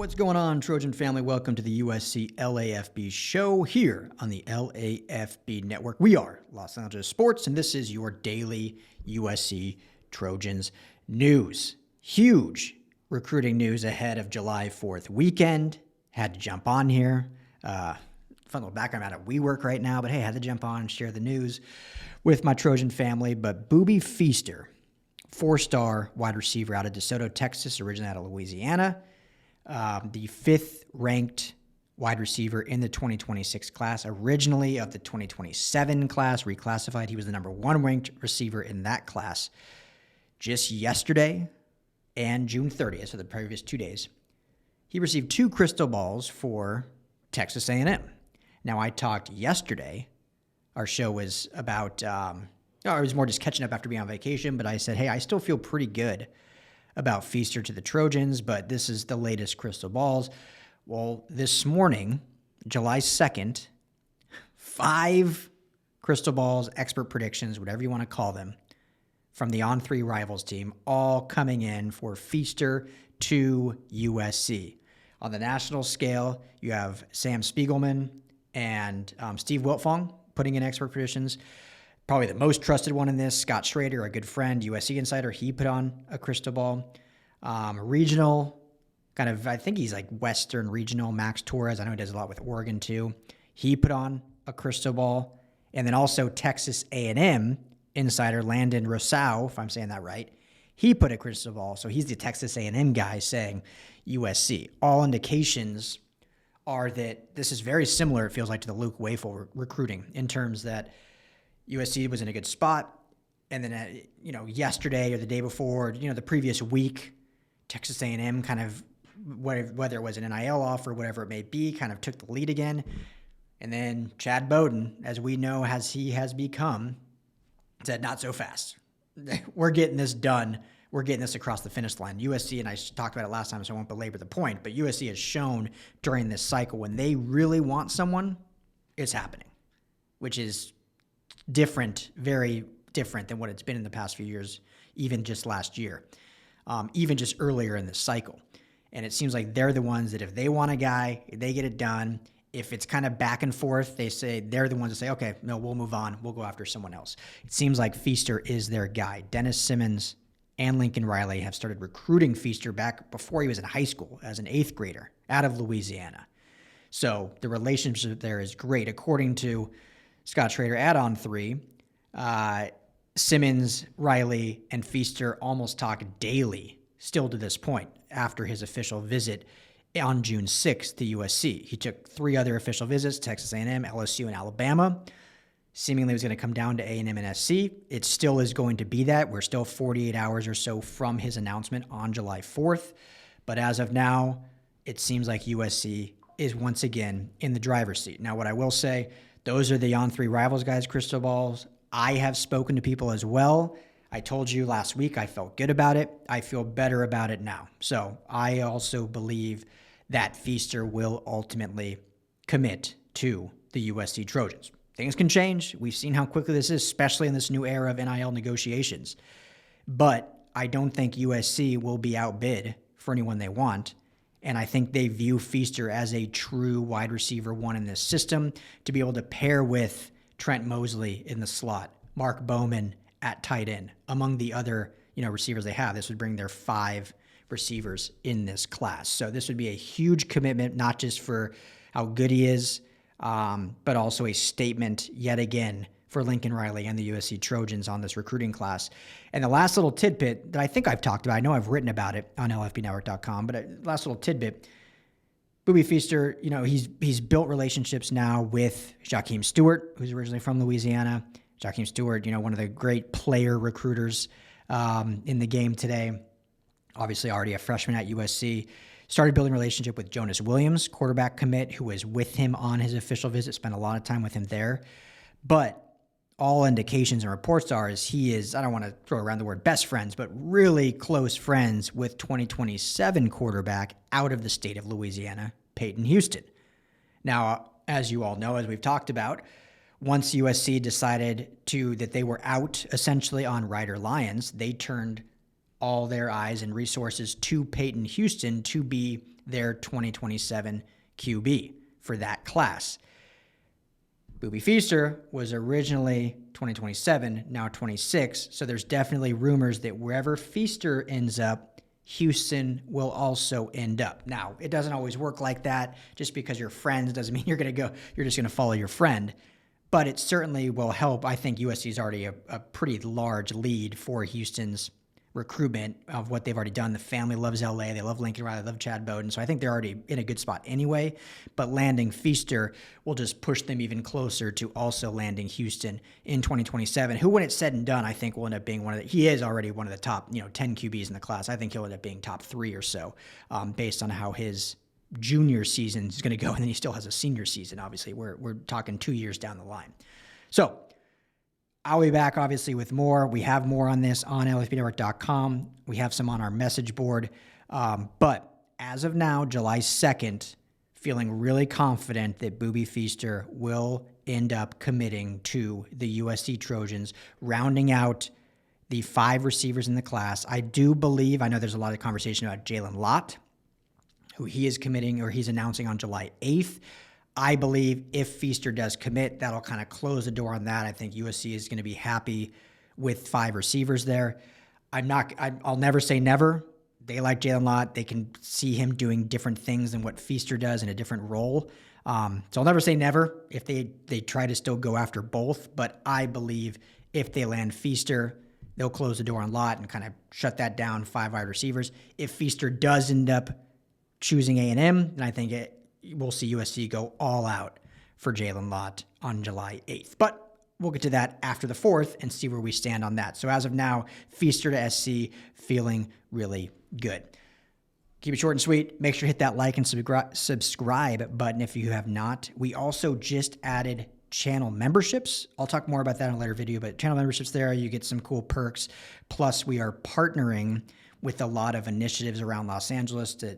What's going on, Trojan family? Welcome to the USC LAFB show here on the LAFB network. We are Los Angeles Sports, and this is your daily USC Trojans news. Huge recruiting news ahead of July 4th weekend. Had to jump on here. Fun little background out at WeWork right now, but hey, had to jump on and share the news with my Trojan family. But Booby Feaster, four-star wide receiver out of DeSoto, Texas, originally out of Louisiana. The fifth-ranked wide receiver in the 2026 class, originally of the 2027 class, reclassified. He was the number one ranked receiver in that class. Just yesterday and June 30th, so the previous 2 days, he received 2 crystal balls for Texas A&M. Now, I talked yesterday. Our show was about, it was more just catching up after being on vacation, but I said, hey, I still feel pretty good about Feaster to the Trojans, but this is the latest crystal balls. Well, this morning, July 2nd, 5 crystal balls, expert predictions, whatever you want to call them, from the On3 Rivals team, all coming in for Feaster to USC. On the national scale, you have Sam Spiegelman and Steve Wiltfong putting in expert predictions. Probably the most trusted one in this, Scott Schrader, a good friend, USC insider, he put on a crystal ball. Regional, kind of, I think he's like Western regional, Max Torres. I know he does a lot with Oregon too. He put on a crystal ball. And then also Texas A&M insider, Landon Rousseau, if I'm saying that right, he put a crystal ball. So he's the Texas A&M guy saying USC. All indications are that this is very similar, it feels like, to the Luke Wafel recruiting in terms that USC was in a good spot, and then, yesterday or the day before, the previous week, Texas A&M kind of, whether it was an NIL offer, whatever it may be, kind of took the lead again. And then Chad Bowden, as we know, as he has become, said, not so fast. We're getting this done. We're getting this across the finish line. USC, and I talked about it last time, so I won't belabor the point, but USC has shown during this cycle when they really want someone, it's happening, which is different, very different than what it's been in the past few years, even just last year, even just earlier in this cycle. And it seems like they're the ones that if they want a guy, they get it done. If it's kind of back and forth, they're the ones that say, okay, no, we'll move on. We'll go after someone else. It seems like Feaster is their guy. Dennis Simmons and Lincoln Riley have started recruiting Feaster back before he was in high school as an 8th grader out of Louisiana. So the relationship there is great. According to Scott Schrader at On3, Simmons, Riley, and Feaster almost talk daily still to this point after his official visit on June 6th to USC. He took 3 other official visits, Texas A&M, LSU, and Alabama. Seemingly was going to come down to A&M and SC. It still is going to be that. We're still 48 hours or so from his announcement on July 4th. But as of now, it seems like USC is once again in the driver's seat. Now, what I will say, those are the On3 Rivals guys' crystal balls. I have spoken to people as well. I told you last week I felt good about it. I feel better about it now. So I also believe that Feaster will ultimately commit to the USC Trojans. Things can change. We've seen how quickly this is, especially in this new era of NIL negotiations. But I don't think USC will be outbid for anyone they want. And I think they view Feaster as a true wide receiver one in this system to be able to pair with Trent Mosley in the slot, Mark Bowman at tight end, among the other receivers they have. This would bring their 5 receivers in this class. So this would be a huge commitment, not just for how good he is, but also a statement yet again for Lincoln Riley and the USC Trojans on this recruiting class. And the last little tidbit that I think I've talked about, I know I've written about it on LFBnetwork.com, but last little tidbit, Booby Feaster, he's built relationships now with Jakeem Stewart, who's originally from Louisiana. Jakeem Stewart, one of the great player recruiters in the game today. Obviously already a freshman at USC. Started building a relationship with Jonas Williams, quarterback commit, who was with him on his official visit, spent a lot of time with him there. But all indications and reports are he is, I don't want to throw around the word best friends, but really close friends with 2027 quarterback out of the state of Louisiana, Peyton Houston. Now, as you all know, as we've talked about, once USC decided that they were out essentially on Ryder Lyons, they turned all their eyes and resources to Peyton Houston to be their 2027 QB for that class. Booby Feaster was originally 2027, now 26. So there's definitely rumors that wherever Feaster ends up, Houston will also end up. Now, it doesn't always work like that. Just because you're friends doesn't mean you're just going to follow your friend. But it certainly will help. I think USC is already a pretty large lead for Houston's recruitment of what they've already done. The family loves LA. They love Lincoln Riley. They love Chad Bowden. So I think they're already in a good spot anyway. But landing Feaster will just push them even closer to also landing Houston in 2027, who, when it's said and done, I think will end up being he is already one of the top 10 QBs in the class. I think he'll end up being top 3 or so based on how his junior season is going to go. And then he still has a senior season, obviously. We're talking 2 years down the line. So I'll be back, obviously, with more. We have more on this on LAFBnetwork.com. We have some on our message board. But as of now, July 2nd, feeling really confident that Booby Feaster will end up committing to the USC Trojans, rounding out the 5 receivers in the class. I do believe, I know there's a lot of conversation about Jalen Lott, who he is committing or he's announcing on July 8th. I believe if Feaster does commit, that'll kind of close the door on that. I think USC is going to be happy with 5 receivers there. I'll never say never. They like Jalen Lott. They can see him doing different things than what Feaster does in a different role. So I'll never say never if they try to still go after both. But I believe if they land Feaster, they'll close the door on Lott and kind of shut that down, 5 wide receivers. If Feaster does end up choosing A&M, then I think we'll see USC go all out for Jalen Lott on July 8th. But we'll get to that after the 4th and see where we stand on that. So as of now, Feaster to SC, feeling really good. Keep it short and sweet. Make sure to hit that like and subscribe button if you have not. We also just added channel memberships. I'll talk more about that in a later video, but channel memberships there, you get some cool perks. Plus, we are partnering with a lot of initiatives around Los Angeles to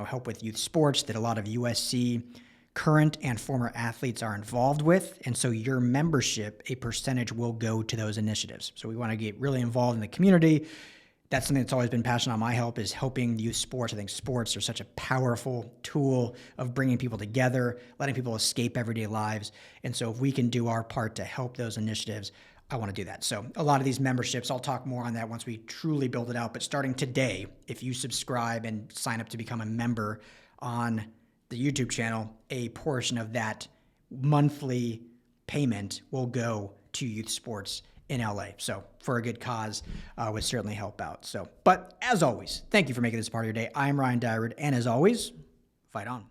help with youth sports that a lot of USC current and former athletes are involved with. And so your membership, a percentage will go to those initiatives. So we want to get really involved in the community. That's something that's always been passionate on my help, is helping youth sports. I think sports are such a powerful tool of bringing people together, letting people escape everyday lives. And so if we can do our part to help those initiatives, I want to do that. So a lot of these memberships, I'll talk more on that once we truly build it out. But starting today, if you subscribe and sign up to become a member on the YouTube channel, a portion of that monthly payment will go to youth sports in LA. So for a good cause, would certainly help out. So, but as always, thank you for making this part of your day. I'm Ryan Dyrud, and as always, fight on.